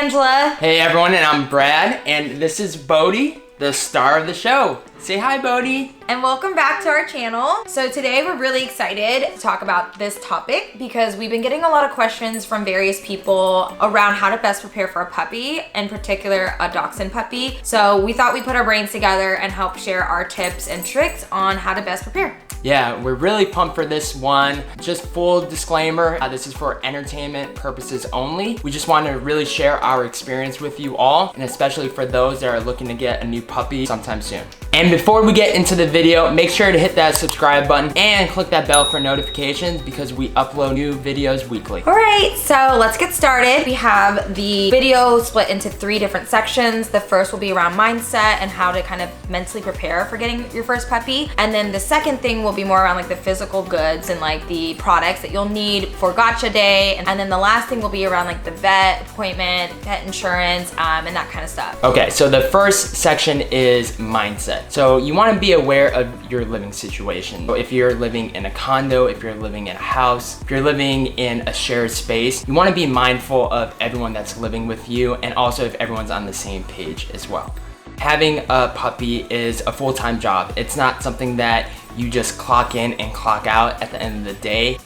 Angela. Hey everyone, and I'm Brad, and this is Bodie, the star of the show. Say hi, Bodie. And welcome back to our channel. So today we're really excited to talk about this topic because we've been getting a lot of questions from various people around how to best prepare for a puppy, in particular a dachshund puppy. So we thought we'd put our brains together and help share our tips and tricks on how to best prepare. Yeah, we're really pumped for this one. Just full disclaimer, this is for entertainment purposes only. We just want to really share our experience with you all, and especially for those that are looking to get a new puppy sometime soon. And before we get into the video, make sure to hit that subscribe button and click that bell for notifications because we upload new videos weekly. All right, so let's get started. We have the video split into 3 different sections. The first will be around mindset and how to kind of mentally prepare for getting your first puppy. And then the second thing will be more around like the physical goods and like the products that you'll need for gotcha day. And then the last thing will be around like the vet appointment, pet insurance, and that kind of stuff. Okay, so the first section is mindset. So you want to be aware of your living situation. So if you're living in a condo, if you're living in a house, if you're living in a shared space, you want to be mindful of everyone that's living with you and also if everyone's on the same page as well. Having a puppy is a full-time job. It's not something that you just clock in and clock out at the end of the day.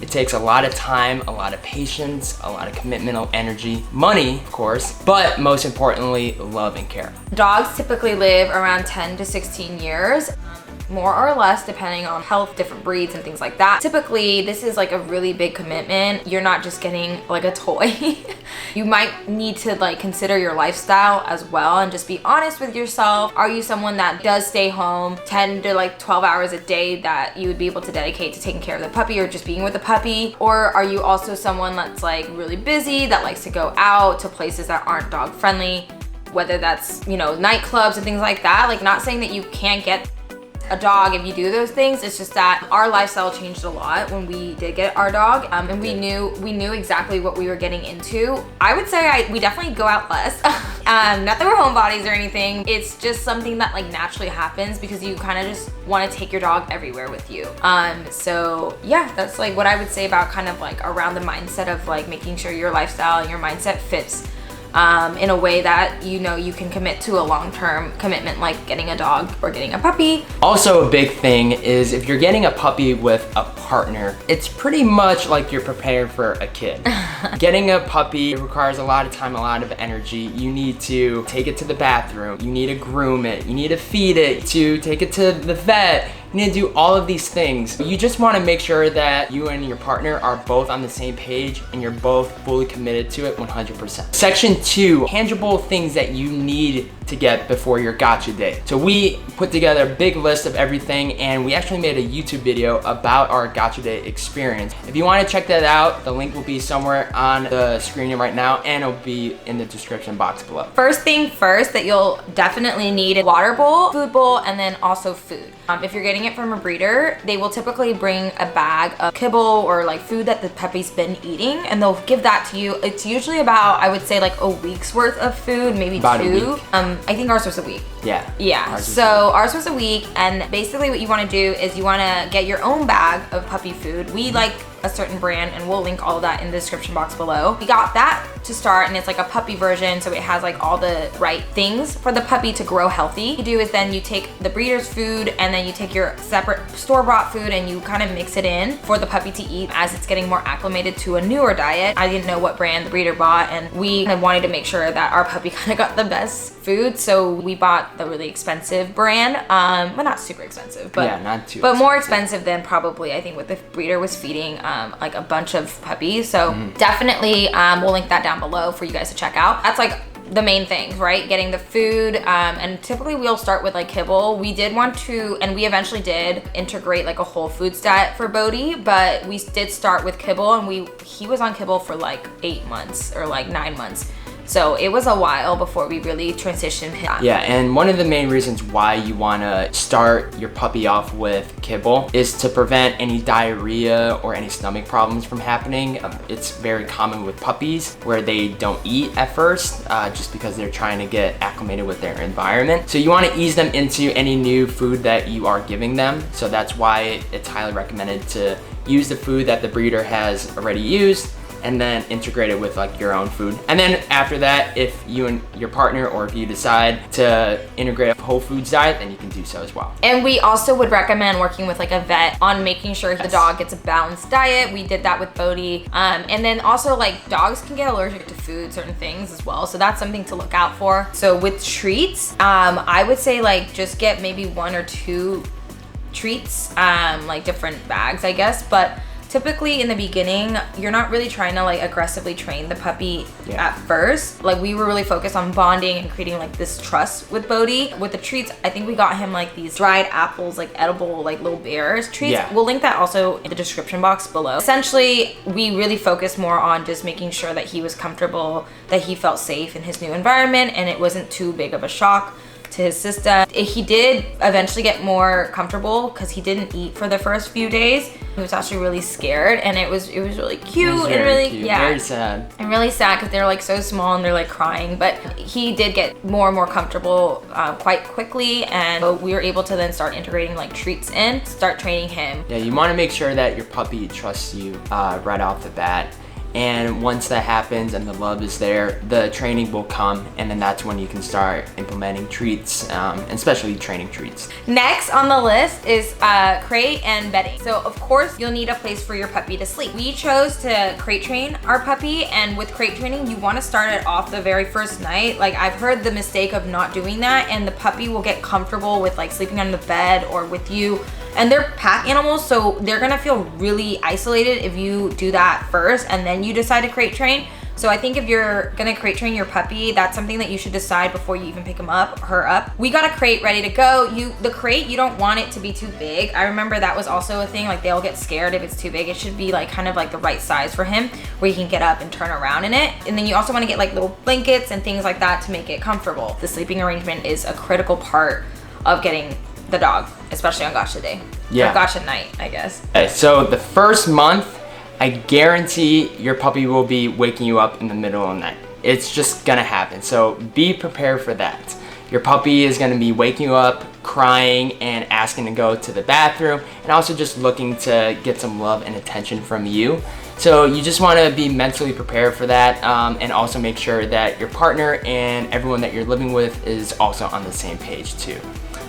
It takes a lot of time, a lot of patience, a lot of commitment, energy, money, of course, but most importantly, love and care. Dogs typically live around 10 to 16 years. More or less depending on health, different breeds and things like that. Typically, this is like a really big commitment. You're not just getting like a toy. You might need to like consider your lifestyle as well and just be honest with yourself. Are you someone that does stay home 10 to like 12 hours a day that you would be able to dedicate to taking care of the puppy or just being with the puppy? Or are you also someone that's like really busy, that likes to go out to places that aren't dog friendly? Whether that's, you know, nightclubs and things like that. Like, not saying that you can't get a dog if you do those things. It's just that our lifestyle changed a lot when we did get our dog, and we knew exactly what we were getting into. I would say we definitely go out less. Not that we're homebodies or anything. It's just something that like naturally happens because you kind of just want to take your dog everywhere with you. So yeah, that's like what I would say about kind of like around the mindset of like making sure your lifestyle and your mindset fits in a way that you know you can commit to a long-term commitment like getting a dog or getting a puppy. Also, a big thing is if you're getting a puppy with a partner, it's pretty much like you're preparing for a kid. Getting a puppy requires a lot of time, a lot of energy. You need to take it to the bathroom, you need to groom it, you need to feed it, to take it to the vet. You need to do all of these things. You just want to make sure that you and your partner are both on the same page and you're both fully committed to it 100%. Section 2, tangible things that you need to get before your gotcha day. So we put together a big list of everything and we actually made a YouTube video about our gotcha day experience. If you want to check that out, the link will be somewhere on the screen right now and it'll be in the description box below. First thing first that you'll definitely need a water bowl, food bowl, and then also food. If you're getting it from a breeder, they will typically bring a bag of kibble or like food that the puppy's been eating and they'll give that to you. It's usually about, I would say like a week's worth of food, maybe about 2. A week. I think ours was a week. Yeah. So ours was a week, and basically what you want to do is you want to get your own bag of puppy food. We like a certain brand and we'll link all of that in the description box below. We got that to start and it's like a puppy version, so it has like all the right things for the puppy to grow healthy. What you do is then you take the breeder's food and then you take your separate store-bought food and you kind of mix it in for the puppy to eat as it's getting more acclimated to a newer diet. I didn't know what brand the breeder bought and we kind of wanted to make sure that our puppy kind of got the best food, so we bought the really expensive brand. Well, not super expensive, but yeah, not too but expensive. More expensive than probably I think what the breeder was feeding like a bunch of puppies. So definitely we'll link that down below for you guys to check out. That's like the main things, right? Getting the food, and typically we'll start with like kibble. We did want to, and we eventually did integrate like a whole foods diet for Bodie, but we did start with kibble and he was on kibble for like 8 months or like 9 months. So it was a while before we really transitioned him. Yeah, and one of the main reasons why you want to start your puppy off with kibble is to prevent any diarrhea or any stomach problems from happening. It's very common with puppies where they don't eat at first just because they're trying to get acclimated with their environment. So you want to ease them into any new food that you are giving them. So that's why it's highly recommended to use the food that the breeder has already used. and then integrate it with like your own food. And then after that, if you and your partner, or if you decide to integrate a whole foods diet, then you can do so as well. And we also would recommend working with like a vet on making sure the dog gets a balanced diet. We did that with Bodhi. And then also like dogs can get allergic to food, certain things as well. So that's something to look out for. So with treats, I would say like just get maybe 1 or 2 treats, like different bags, I guess. But typically in the beginning, you're not really trying to like aggressively train the puppy at first. Like we were really focused on bonding and creating like this trust with Bodhi. With the treats, I think we got him like these dried apples, like edible, like little bears treats. Yeah. We'll link that also in the description box below. Essentially, we really focused more on just making sure that he was comfortable, that he felt safe in his new environment, and it wasn't too big of a shock to his system. He did eventually get more comfortable because he didn't eat for the first few days. He was actually really scared, and it was really cute. It was and very really cute. yeah, Very sad. and really sad because they're like so small and they're like crying. But he did get more and more comfortable quite quickly, and so we were able to then start integrating like treats in, start training him. Yeah, you want to make sure that your puppy trusts you right off the bat. And once that happens and the love is there, the training will come, and then that's when you can start implementing treats, and especially training treats. Next on the list is crate and bedding. So of course you'll need a place for your puppy to sleep. We chose to crate train our puppy, and with crate training, you want to start it off the very first night. Like I've heard the mistake of not doing that, and the puppy will get comfortable with like sleeping on the bed or with you. And they're pack animals, so they're gonna feel really isolated if you do that first and then you decide to crate train. So I think if you're gonna crate train your puppy, that's something that you should decide before you even pick him up, her up. We got a crate ready to go. The crate, you don't want it to be too big. I remember that was also a thing, like they'll get scared if it's too big. It should be like kind of like the right size for him where he can get up and turn around in it. And then you also wanna get like little blankets and things like that to make it comfortable. The sleeping arrangement is a critical part of getting the dog, especially on Gotcha Day. Yeah. Or Gotcha Night, I guess. Okay, so the first month, I guarantee your puppy will be waking you up in the middle of the night. It's just gonna happen, so be prepared for that. Your puppy is gonna be waking you up, crying, and asking to go to the bathroom, and also just looking to get some love and attention from you. So you just wanna be mentally prepared for that, and also make sure that your partner and everyone that you're living with is also on the same page too.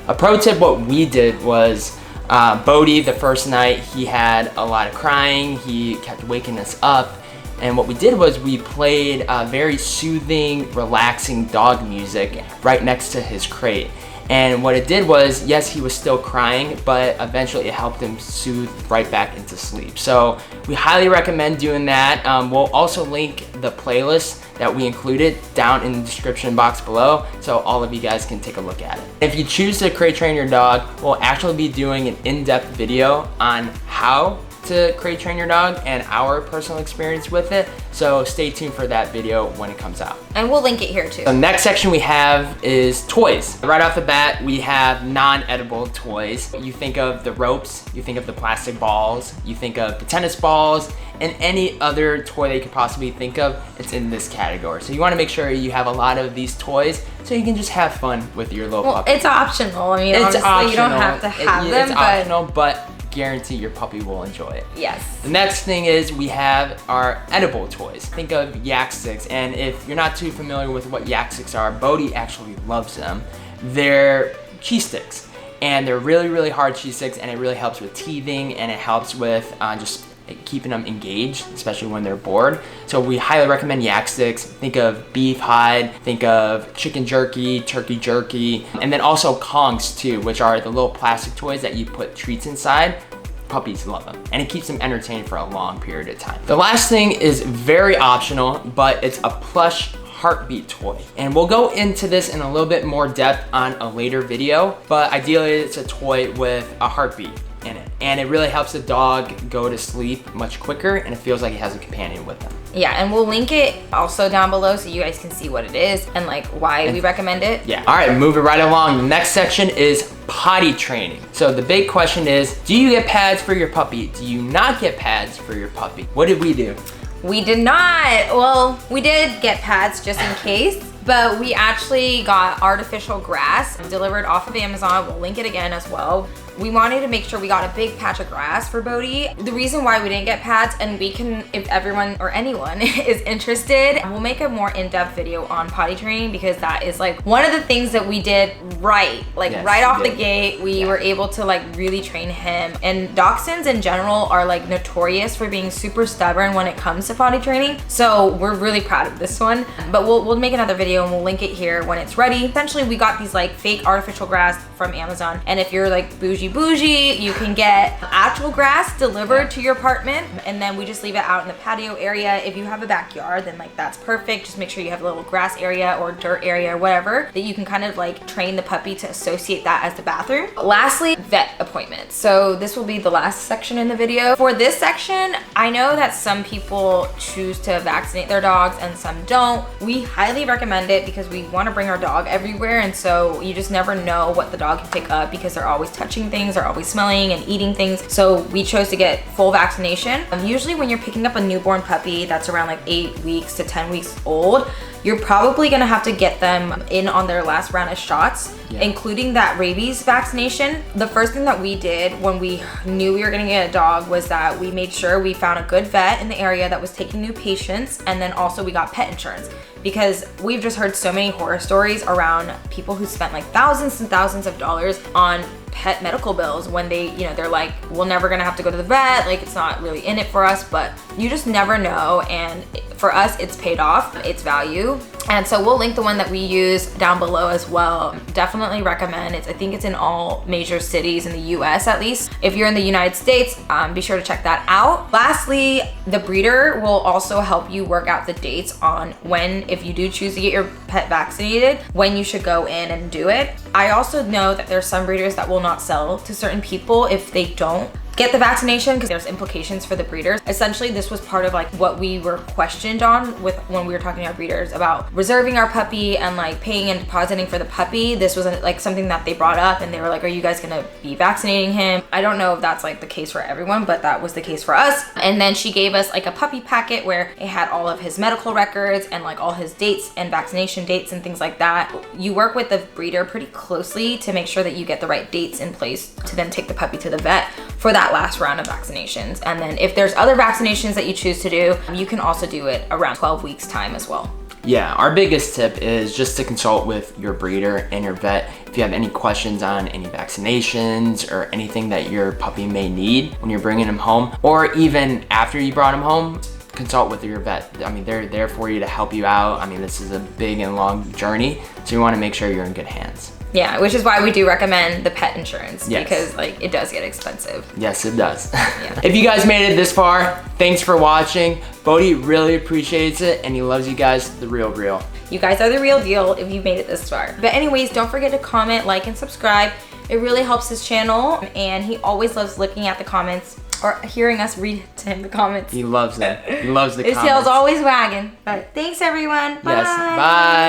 A pro tip, what we did was, Bodhi, the first night, he had a lot of crying, he kept waking us up, and what we did was we played very soothing, relaxing dog music right next to his crate. And what it did was, yes, he was still crying, but eventually it helped him soothe right back into sleep. So we highly recommend doing that. We'll also link the playlist that we included down in the description box below, so all of you guys can take a look at it. If you choose to crate train your dog, we'll actually be doing an in-depth video on how to crate train your dog and our personal experience with it. So stay tuned for that video when it comes out. And we'll link it here too. The next section we have is toys. Right off the bat, we have non-edible toys. You think of the ropes, you think of the plastic balls, you think of the tennis balls, and any other toy that you could possibly think of, it's in this category. So you wanna make sure you have a lot of these toys so you can just have fun with your little puppy. It's optional. I mean, It's honestly, optional. you don't have to have them, it's but optional, but guarantee your puppy will enjoy it. yes. The next thing is we have our edible toys. Think of yak sticks, and if you're not too familiar with what yak sticks are, Bodhi actually loves them. They're cheese sticks, and they're really, really hard cheese sticks, and it really helps with teething, and it helps with just keeping them engaged, especially when they're bored. So we highly recommend yak sticks. Think of beef hide, think of chicken jerky, turkey jerky, and then also Kongs too, which are the little plastic toys that you put treats inside. Puppies love them, and it keeps them entertained for a long period of time. The last thing is very optional, but it's a plush heartbeat toy. And we'll go into this in a little bit more depth on a later video, but ideally it's a toy with a heartbeat in it. And it really helps the dog go to sleep much quicker, and it feels like it has a companion with them. Yeah, and we'll link it also down below so you guys can see what it is and like why we recommend it. Yeah, all right, moving right along. The next section is potty training. So the big question is, do you get pads for your puppy? Do you not get pads for your puppy? What did we do? We did not. Well, we did get pads just in case, But we actually got artificial grass delivered off of Amazon. We'll link it again as well. We wanted to make sure we got a big patch of grass for Bodhi. The reason why we didn't get pads, and we can, if everyone or anyone is interested, we'll make a more in-depth video on potty training, because that is like one of the things that we did right. Like right off the gate, we were able to like really train him. And dachshunds in general are like notorious for being super stubborn when it comes to potty training. So we're really proud of this one. But we'll make another video and we'll link it here when it's ready. Essentially, we got these like fake artificial grass from Amazon. And if you're like bougie, you can get actual grass delivered to your apartment, and then we just leave it out in the patio area. If you have a backyard, then like that's perfect. Just make sure you have a little grass area or dirt area or whatever that you can kind of like train the puppy to associate that as the bathroom. Lastly, vet appointments. So this will be the last section in the video. For this section, I know that some people choose to vaccinate their dogs and some don't. We highly recommend it because we want to bring our dog everywhere, and so you just never know what the dog can pick up because they're always touching things, they're always smelling and eating things. So we chose to get full vaccination. Usually when you're picking up a newborn puppy that's around like 8 weeks to 10 weeks old, you're probably gonna have to get them in on their last round of shots, including that rabies vaccination. The first thing that we did when we knew we were gonna get a dog was that we made sure we found a good vet in the area that was taking new patients, and then also we got pet insurance, because we've just heard so many horror stories around people who spent like thousands and thousands of dollars on pet medical bills when they, you know, they're like, we're never gonna have to go to the vet, like it's not really in it for us. But you just never know, and for us it's paid off its value. And so we'll link the one that we use down below as well. Definitely recommend it. I think it's in all major cities in the US at least. If you're in the United States, be sure to check that out. Lastly, the breeder will also help you work out the dates on when, if you do choose to get your pet vaccinated, when you should go in and do it. I also know that there's some breeders that will not sell to certain people if they don't get the vaccination, because there's implications for the breeders. Essentially, this was part of like what we were questioned on with when we were talking to our breeders about reserving our puppy and like paying and depositing for the puppy. This was like something that they brought up, and they were like, are you guys gonna be vaccinating him? I don't know if that's like the case for everyone, but that was the case for us. And then she gave us like a puppy packet where it had all of his medical records and like all his dates and vaccination dates and things like that. You work with the breeder pretty closely to make sure that you get the right dates in place to then take the puppy to the vet for that last round of vaccinations. And then if there's other vaccinations that you choose to do, you can also do it around 12 weeks time as well. Yeah, our biggest tip is just to consult with your breeder and your vet if you have any questions on any vaccinations or anything that your puppy may need when you're bringing him home, or even after you brought him home. Consult with your vet. I mean, they're there for you to help you out. I mean, this is a big and long journey, so you want to make sure you're in good hands. Yeah, which is why we do recommend the pet insurance, because like it does get expensive. Yes, it does. Yeah. If you guys made it this far, thanks for watching. Bodhi really appreciates it, and he loves you guys, the real. You guys are the real deal if you made it this far. But anyways, don't forget to comment, like, and subscribe. It really helps his channel, and he always loves looking at the comments or hearing us read to him the comments. He loves it. He loves the comments. His tail's always wagging. But thanks everyone. Bye. Yes, bye.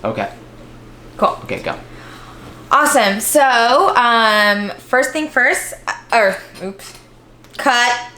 Okay. Cool. Okay, go. Awesome. So, first thing first, oops, cut.